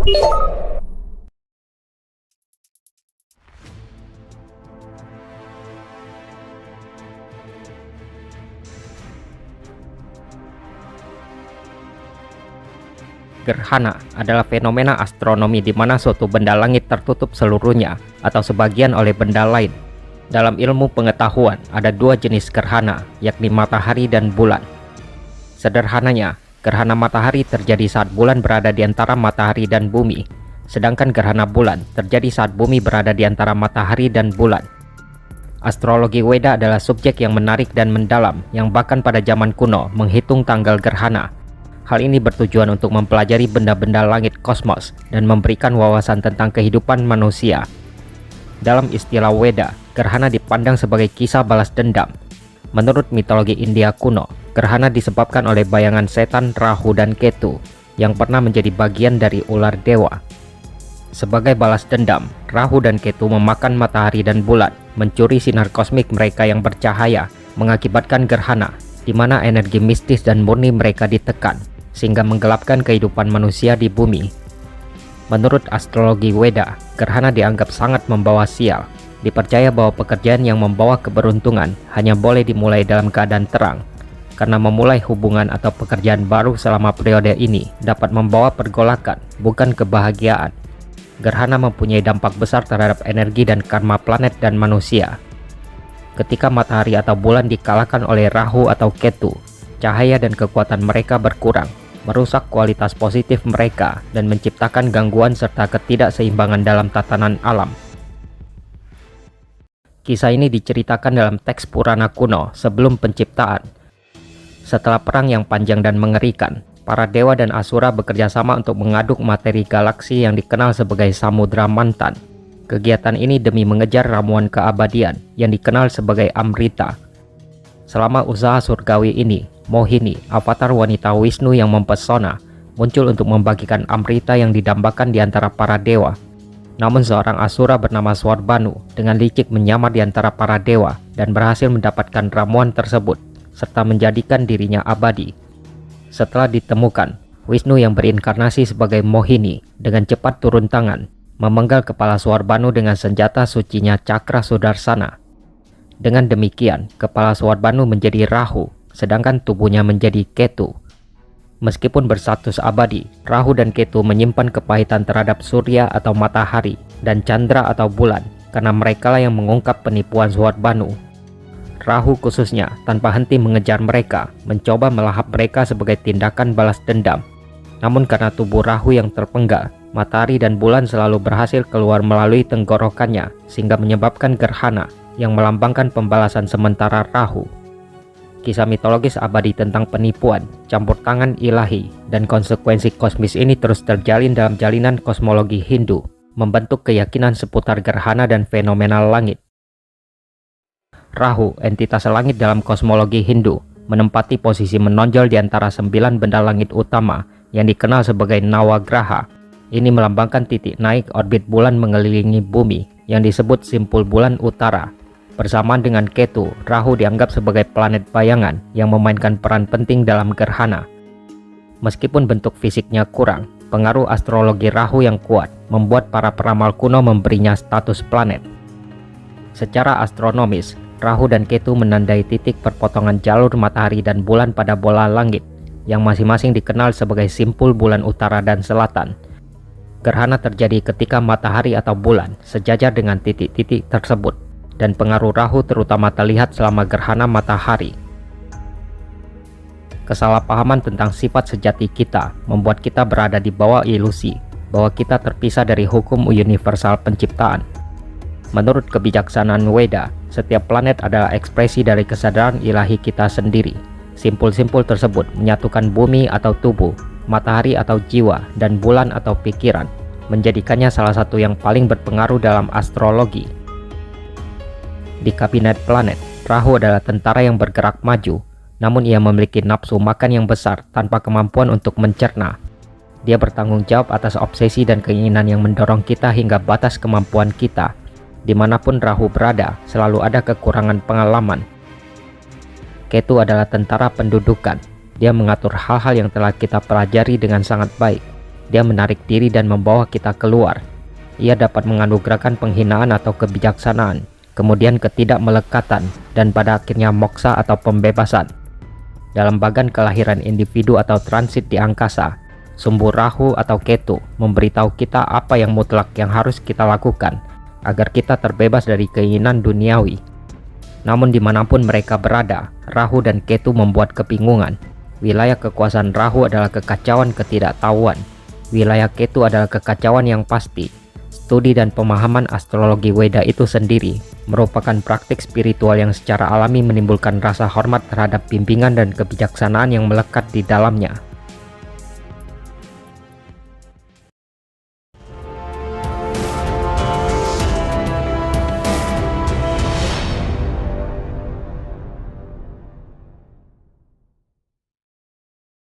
Gerhana adalah fenomena astronomi di mana suatu benda langit tertutup seluruhnya atau sebagian oleh benda lain. Dalam ilmu pengetahuan, ada dua jenis gerhana, yakni matahari dan bulan. Sederhananya, gerhana matahari terjadi saat bulan berada di antara matahari dan bumi, sedangkan gerhana bulan terjadi saat bumi berada di antara matahari dan bulan. Astrologi Weda adalah subjek yang menarik dan mendalam, yang bahkan pada zaman kuno menghitung tanggal gerhana. Hal ini bertujuan untuk mempelajari benda-benda langit kosmos dan memberikan wawasan tentang kehidupan manusia. Dalam istilah Weda, gerhana dipandang sebagai kisah balas dendam. Menurut mitologi India kuno, gerhana disebabkan oleh bayangan setan Rahu dan Ketu yang pernah menjadi bagian dari ular dewa. Sebagai balas dendam, Rahu dan Ketu memakan matahari dan bulan, mencuri sinar kosmik mereka yang bercahaya, mengakibatkan gerhana, di mana energi mistis dan murni mereka ditekan, sehingga menggelapkan kehidupan manusia di bumi. Menurut astrologi Weda, gerhana dianggap sangat membawa sial. Dipercaya bahwa pekerjaan yang membawa keberuntungan hanya boleh dimulai dalam keadaan terang, karena memulai hubungan atau pekerjaan baru selama periode ini dapat membawa pergolakan, bukan kebahagiaan. Gerhana mempunyai dampak besar terhadap energi dan karma planet dan manusia. Ketika matahari atau bulan dikalahkan oleh Rahu atau Ketu, cahaya dan kekuatan mereka berkurang, merusak kualitas positif mereka, dan menciptakan gangguan serta ketidakseimbangan dalam tatanan alam. Kisah ini diceritakan dalam teks Purana kuno sebelum penciptaan. Setelah perang yang panjang dan mengerikan, para dewa dan asura bekerja sama untuk mengaduk materi galaksi yang dikenal sebagai Samudra Mantan. Kegiatan ini demi mengejar ramuan keabadian yang dikenal sebagai Amrita. Selama usaha surgawi ini, Mohini, avatar wanita Wisnu yang mempesona, muncul untuk membagikan Amrita yang didambakan di antara para dewa. Namun seorang asura bernama Swarbanu dengan licik menyamar di antara para dewa dan berhasil mendapatkan ramuan tersebut, serta menjadikan dirinya abadi. Setelah ditemukan, Wisnu yang berinkarnasi sebagai Mohini dengan cepat turun tangan, memenggal kepala Swarbanu dengan senjata sucinya Cakra Sudarsana. Dengan demikian, kepala Swarbanu menjadi Rahu, sedangkan tubuhnya menjadi Ketu. Meskipun berstatus abadi, Rahu dan Ketu menyimpan kepahitan terhadap Surya atau matahari dan Chandra atau bulan, karena merekalah yang mengungkap penipuan Swarbanu. Rahu khususnya tanpa henti mengejar mereka, mencoba melahap mereka sebagai tindakan balas dendam. Namun karena tubuh Rahu yang terpenggal, matahari dan bulan selalu berhasil keluar melalui tenggorokannya, sehingga menyebabkan gerhana yang melambangkan pembalasan sementara Rahu. Kisah mitologis abadi tentang penipuan, campur tangan ilahi, dan konsekuensi kosmis ini terus terjalin dalam jalinan kosmologi Hindu, membentuk keyakinan seputar gerhana dan fenomena langit. Rahu, entitas langit dalam kosmologi Hindu, menempati posisi menonjol di antara 9 benda langit utama yang dikenal sebagai Nawagraha. Ini melambangkan titik naik orbit bulan mengelilingi bumi yang disebut simpul bulan utara. Bersamaan dengan Ketu, Rahu dianggap sebagai planet bayangan yang memainkan peran penting dalam gerhana. Meskipun bentuk fisiknya kurang, pengaruh astrologi Rahu yang kuat membuat para peramal kuno memberinya status planet. Secara astronomis, Rahu dan Ketu menandai titik perpotongan jalur matahari dan bulan pada bola langit, yang masing-masing dikenal sebagai simpul bulan utara dan selatan. Gerhana terjadi ketika matahari atau bulan sejajar dengan titik-titik tersebut, dan pengaruh Rahu terutama terlihat selama gerhana matahari. Kesalahpahaman tentang sifat sejati kita membuat kita berada di bawah ilusi bahwa kita terpisah dari hukum universal penciptaan. Menurut kebijaksanaan Weda, setiap planet adalah ekspresi dari kesadaran ilahi kita sendiri. Simpul-simpul tersebut menyatukan bumi atau tubuh, matahari atau jiwa, dan bulan atau pikiran, menjadikannya salah satu yang paling berpengaruh dalam astrologi. Di kabinet planet, Rahu adalah tentara yang bergerak maju, namun ia memiliki nafsu makan yang besar tanpa kemampuan untuk mencerna. Dia bertanggung jawab atas obsesi dan keinginan yang mendorong kita hingga batas kemampuan kita. Dimanapun Rahu berada, selalu ada kekurangan pengalaman. Ketu adalah tentara pendudukan. Dia mengatur hal-hal yang telah kita pelajari dengan sangat baik. Dia menarik diri dan membawa kita keluar. Ia dapat menganugerahkan penghinaan atau kebijaksanaan, kemudian ketidakmelekatan, dan pada akhirnya moksa atau pembebasan. Dalam bagan kelahiran individu atau transit di angkasa, sumbu Rahu atau Ketu memberitahu kita apa yang mutlak yang harus kita lakukan agar kita terbebas dari keinginan duniawi. Namun dimanapun mereka berada, Rahu dan Ketu membuat kebingungan. Wilayah kekuasaan Rahu adalah kekacauan ketidaktahuan. Wilayah Ketu adalah kekacauan yang pasti. Studi dan pemahaman astrologi Weda itu sendiri merupakan praktik spiritual yang secara alami menimbulkan rasa hormat terhadap bimbingan dan kebijaksanaan yang melekat di dalamnya.